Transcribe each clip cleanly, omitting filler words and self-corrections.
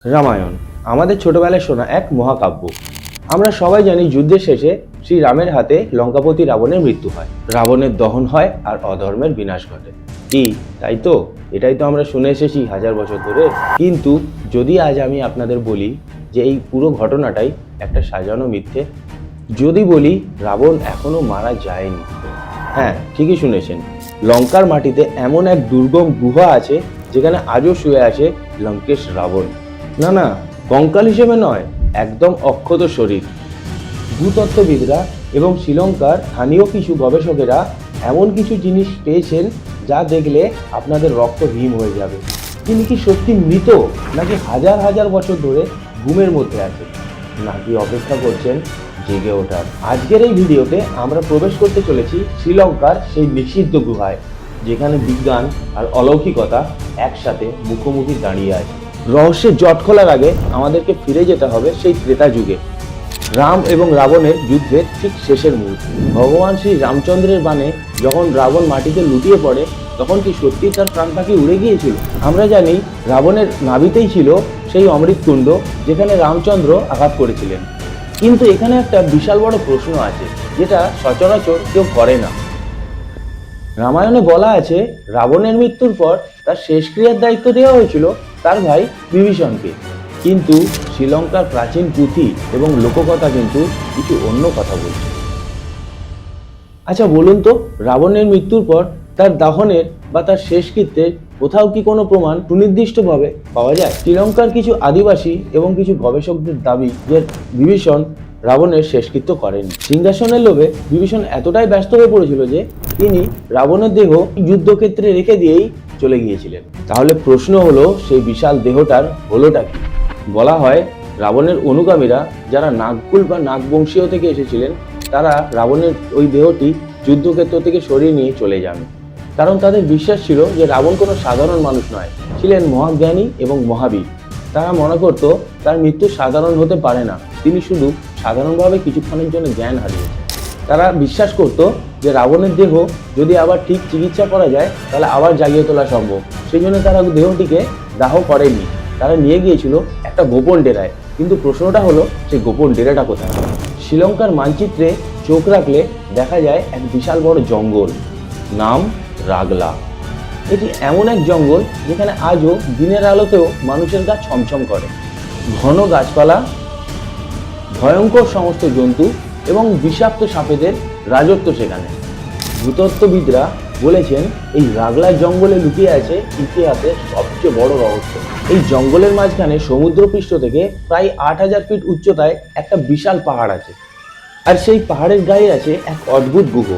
রামায়ণ আমাদের ছোটবেলায় শোনা এক মহাকাব্য। আমরা সবাই জানি যুদ্ধের শেষে শ্রীরামের হাতে লঙ্কাপতি রাবণের মৃত্যু হয়, রাবণের দহন হয় আর অধর্মের বিনাশ ঘটে। কি তাই তো? এটাই তো আমরা শুনে এসেছি হাজার বছর ধরে। কিন্তু যদি আজ আমি আপনাদের বলি যে এই পুরো ঘটনাটাই একটা সাজানো মিথ্যে, যদি বলি রাবণ এখনো মারা যায়নি, হ্যাঁ ঠিকই শুনেছেন, লঙ্কার মাটিতে এমন এক দুর্গম গুহা আছে যেখানে আজও শুয়ে আছে লঙ্কেশ রাবণ। না না, কঙ্কাল হিসেবে নয়, একদম অক্ষত শরীর। ভূতত্ত্ববিদরা এবং শ্রীলঙ্কার স্থানীয় কিছু গবেষকেরা এমন কিছু জিনিস পেয়েছেন যা দেখলে আপনাদের রক্ত হিম হয়ে যাবে। তিনি কি সত্যি মৃত, নাকি হাজার হাজার বছর ধরে ঘুমের মধ্যে আছে, নাকি অপেক্ষা করছেন জেগে ওঠার? আজকের এই ভিডিওতে আমরা প্রবেশ করতে চলেছি শ্রীলঙ্কার সেই নিষিদ্ধ গুহায়, যেখানে বিজ্ঞান আর অলৌকিকতা একসাথে মুখোমুখি দাঁড়িয়ে আছে। রহস্যের জট খোলার আগে আমাদেরকে ফিরে যেতে হবে সেই ত্রেতা যুগে, রাম এবং রাবণের যুদ্ধের ঠিক শেষের মুহূর্তে। ভগবান শ্রী রামচন্দ্রের বাণে যখন রাবণ মাটিতে লুটিয়ে পড়ে, তখন কি সত্যি তার প্রাণ পাখি উড়ে গিয়েছিল? আমরা জানি রাবণের নাভিতেই ছিল সেই অমৃতকুণ্ড যেখানে রামচন্দ্র আঘাত করেছিলেন। কিন্তু এখানে একটা বিশাল বড় প্রশ্ন আছে, যেটা সচরাচর কেউ করে না। রামায়ণে বলা আছে রাবণের মৃত্যুর পর তার শেষক্রিয়ার দায়িত্ব দেওয়া হয়েছিল তার ভাই বিভীষণকে। কিন্তু শ্রীলঙ্কার প্রাচীন পুঁথি এবং লোককথা কিন্তু কিছু অন্য কথা বলছে। আচ্ছা বলুন তো, রাবণের মৃত্যুর পর তার দাহনের বা তার শেষকৃত্যের কোথাও কি কোনো প্রমাণ সুনির্দিষ্টভাবে পাওয়া যায়? শ্রীলঙ্কার কিছু আদিবাসী এবং কিছু গবেষকদের দাবি যে বিভীষণ রাবণের শেষকৃত্য করেন। সিংহাসনের লোভে বিভীষণ এতটাই ব্যস্ত হয়ে পড়েছিল যে তিনি রাবণের দেহ যুদ্ধক্ষেত্রে রেখে দিয়েই চলে গিয়েছিলেন। তাহলে প্রশ্ন হলো, সেই বিশাল দেহটার হলোটা কি? বলা হয় রাবণের অনুগামীরা, যারা নাগকুল বা নাগবংশীয় থেকে এসেছিলেন, তারা রাবণের ওই দেহটি যুদ্ধক্ষেত্র থেকে সরিয়ে নিয়ে চলে যান। কারণ তাদের বিশ্বাস ছিল যে রাবণ কোনো সাধারণ মানুষ নয়, ছিলেন মহাজ্ঞানী এবং মহাবীর। তারা মনে করত তার মৃত্যু সাধারণ হতে পারে না, তিনি শুধু সাধারণভাবে কিছুক্ষণের জন্য জ্ঞান হারিয়েছেন। তারা বিশ্বাস করত যে রাবণের দেহ যদি আবার ঠিক চিকিৎসা করা যায় তাহলে আবার জাগিয়ে তোলা সম্ভব। সেই জন্য তারা দেহটিকে দাহ করেননি, তারা নিয়ে গিয়েছিল একটা গোপন ডেরায়। কিন্তু প্রশ্নটা হলো, সেই গোপন ডেরাটা কোথায়? শ্রীলঙ্কার মানচিত্রে চোখ রাখলে দেখা যায় এক বিশাল বড় জঙ্গল, নাম রাগলা। এটি এমন এক জঙ্গল যেখানে আজও দিনের আলোতেও মানুষের গা ছমছম করে। ঘন গাছপালা, ভয়ঙ্কর সমস্ত জন্তু এবং বিষাক্ত সাপেদের রাজত্ব সেখানে। ভূতত্ত্ববিদরা বলেছেন এই রাগলা জঙ্গলে লুকিয়ে আছে ইতিহাসের সবচেয়ে বড় রহস্য। এই জঙ্গলের মাঝখানে সমুদ্রপৃষ্ঠ থেকে প্রায় 8000 ফিট উচ্চতায় একটা বিশাল পাহাড় আছে, আর সেই পাহাড়ের গায়ে আছে এক অদ্ভুত গুহ।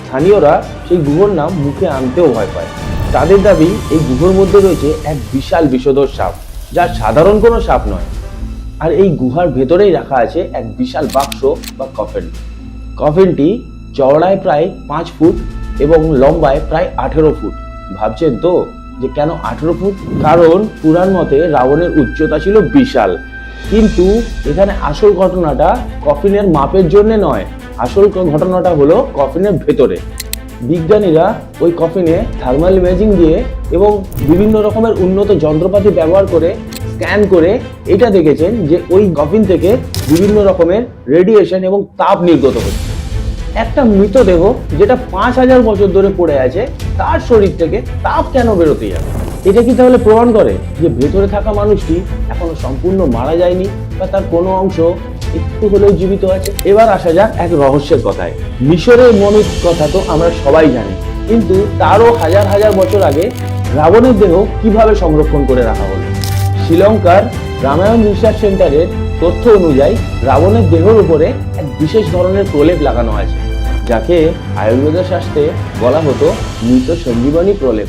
স্থানীয়রা সেই গুহর নাম মুখে আনতেও ভয় পায়। তাদের দাবি এই গুহর মধ্যে রয়েছে এক বিশাল বিষধর সাপ, যা সাধারণ কোনো সাপ নয়। আর এই গুহার ভেতরেই রাখা আছে এক বিশাল বাক্স বা কফিন। কফিনটি চওড়ায় প্রায় 5 ফুট এবং লম্বায় প্রায় 18 ফুট। ভাবছেন তো যে কেন 18 ফুট? কারণ পুরাণ মতে রাবণের উচ্চতা ছিল বিশাল। কিন্তু এখানে আসল ঘটনাটা কফিনের মাপের জন্য নয়, আসল ঘটনাটা হলো কফিনের ভেতরে। বিজ্ঞানীরা ওই কফিনে থার্মাল ইমেজিং দিয়ে এবং বিভিন্ন রকমের উন্নত যন্ত্রপাতি ব্যবহার করে স্ক্যান করে এটা দেখেছেন যে ওই কফিন থেকে বিভিন্ন রকমের রেডিয়েশন এবং তাপ নির্গত হচ্ছে। একটা মৃতদেহ যেটা 5000 বছর ধরে পড়ে আছে, তার শরীর থেকে তাপ কেন বেরোতে যাবে? এটা কি তাহলে প্রমাণ করে যে ভেতরে থাকা মানুষটি এখনো সম্পূর্ণ মারা যায়নি, বা তার কোনো অংশ একটু হলেও জীবিত আছে? এবার আসা যাক এক রহস্যের কথায়। মিশরের মমির কথা তো আমরা সবাই জানি, কিন্তু তারও হাজার হাজার বছর আগে রাবণের দেহ কিভাবে সংরক্ষণ করে রাখা হলো? শ্রীলঙ্কার রামায়ণ রিসার্চ সেন্টারের তথ্য অনুযায়ী রাবণের দেহের উপরে এক বিশেষ ধরনের প্রলেপ লাগানো আছে, যাকে আয়ুর্বেদের শাস্ত্রে বলা হতো মৃত সঞ্জীবনী প্রলেপ।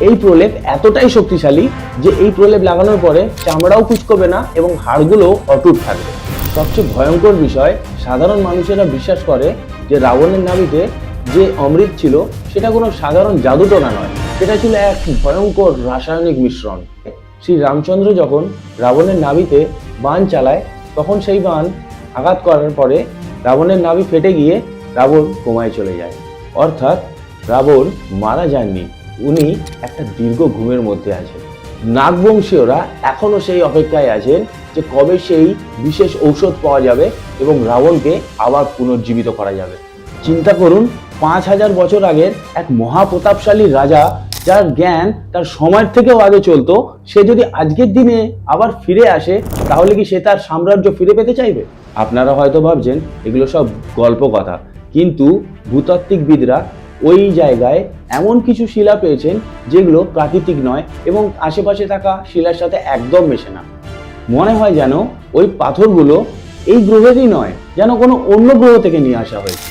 এই প্রলেপ এতটাই শক্তিশালী যে এই প্রলেপ লাগানোর পরে চামড়াও কুঁচকবে না এবং হাড়গুলো অটুট থাকবে। সবচেয়ে ভয়ঙ্কর বিষয়, সাধারণ মানুষেরা বিশ্বাস করে যে রাবণের নাভিতে যে অমৃত ছিল সেটা কোনো সাধারণ জাদুটোনা নয়, সেটা ছিল এক ভয়ঙ্কর রাসায়নিক মিশ্রণ। শ্রী রামচন্দ্র যখন রাবণের নাভিতে বাণ চালায়, তখন সেই বাণ আঘাত করার পরে রাবণের নাভি ফেটে গিয়ে রাবণ কোমায় চলে যায়। অর্থাৎ রাবণ মারা যাননি, উনি একটা দীর্ঘ ঘুমের মধ্যে আছেন। নাগবংশীয়রা এখনো সেই অপেক্ষায় আছেন যে কবে সেই বিশেষ ঔষধ পাওয়া যাবে এবং রাবণকে আবার পুনর্জীবিত করা যাবে। চিন্তা করুন, 5000 বছর আগের এক মহাপ্রতাপশালী রাজা, যার জ্ঞান তার সময়ের থেকেও আগে চলতো, সে যদি আজকের দিনে আবার ফিরে আসে, তাহলে কি সে তার সাম্রাজ্য ফিরে পেতে চাইবে? আপনারা হয়তো ভাবছেন এগুলো সব গল্প কথা, কিন্তু ভূতাত্ত্বিকবিদরা ওই জায়গায় এমন কিছু শিলা পেয়েছেন যেগুলো প্রাকৃতিক নয় এবং আশেপাশে থাকা শিলার সাথে একদম মেশে না। মনে হয় যেন ওই পাথরগুলো এই গ্রহেরই নয়, যেন কোনো অন্য গ্রহ থেকে নিয়ে আসা হয়েছে।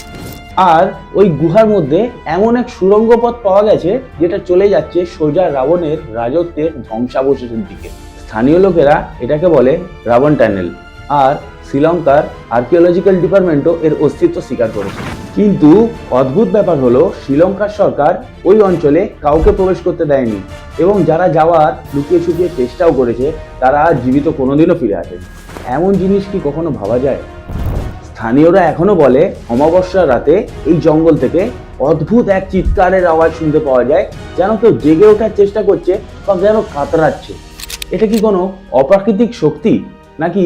আর ওই গুহার মধ্যে এমন এক সুড়ঙ্গ পথ পাওয়া গেছে যেটা চলে যাচ্ছে সোজা রাবণের রাজত্বের ধ্বংসাবশেষের দিকে। স্থানীয় লোকেরা এটাকে বলে রাবণ টানেল, আর শ্রীলঙ্কার আর্কিওলজিক্যাল ডিপার্টমেন্টও এর অস্তিত্ব স্বীকার করেছে। কিন্তু অদ্ভুত ব্যাপার হলো, শ্রীলঙ্কার সরকার ওই অঞ্চলে কাউকে প্রবেশ করতে দেয়নি এবং যারা যাওয়ার লুকিয়ে ছুপিয়ে চেষ্টাও করেছে তারা জীবিত কোনোদিনও ফিরে আসেনি। এমন জিনিস কি কখনো ভাবা যায়? স্থানীয়রা এখনো বলে অমাবস্যার রাতে এই জঙ্গল থেকে অদ্ভুত এক চিৎকারের আওয়াজ শুনতে পাওয়া যায়, যেন কেউ জেগে ওঠার চেষ্টা করছে বা যেন কাতরাচ্ছে। এটা কি কোনো অপ্রাকৃতিক শক্তি, নাকি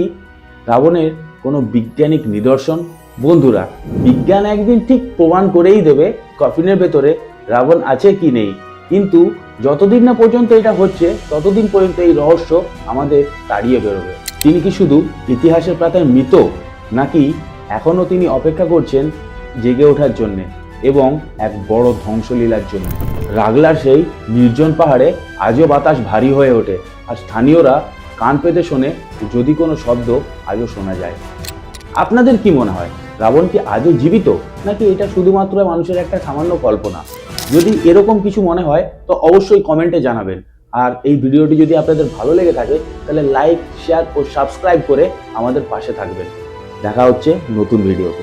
রাবণের কোনো বৈজ্ঞানিক নিদর্শন? বন্ধুরা, বিজ্ঞান একদিন ঠিক প্রমাণ করেই দেবে কফিনের ভেতরে রাবণ আছে কি নেই, কিন্তু যতদিন না পর্যন্ত এটা হচ্ছে ততদিন পর্যন্ত এই রহস্য আমাদের তাড়িয়ে বেরোবে। তিনি কি শুধু ইতিহাসের পাতায় মৃত, নাকি এখনো তিনি অপেক্ষা করছেন জেগে ওঠার জন্যে এবং এক বড় ধ্বংসলীলার জন্য? রাগলার সেই নির্জন পাহাড়ে আজও বাতাস ভারী হয়ে ওঠে, আর স্থানীয়রা কান পেতে শোনে যদি কোনো শব্দ আজও শোনা যায়। আপনাদের কি মনে হয়, রাবণ কি আজও জীবিত, নাকি এটা শুধুমাত্র মানুষের একটা সামান্য কল্পনা? যদি এরকম কিছু মনে হয় তো অবশ্যই কমেন্টে জানাবেন। আর এই ভিডিওটি যদি আপনাদের ভালো লেগে থাকে তাহলে লাইক, শেয়ার ও সাবস্ক্রাইব করে আমাদের পাশে থাকবেন। দেখা হচ্ছে নতুন ভিডিওতে।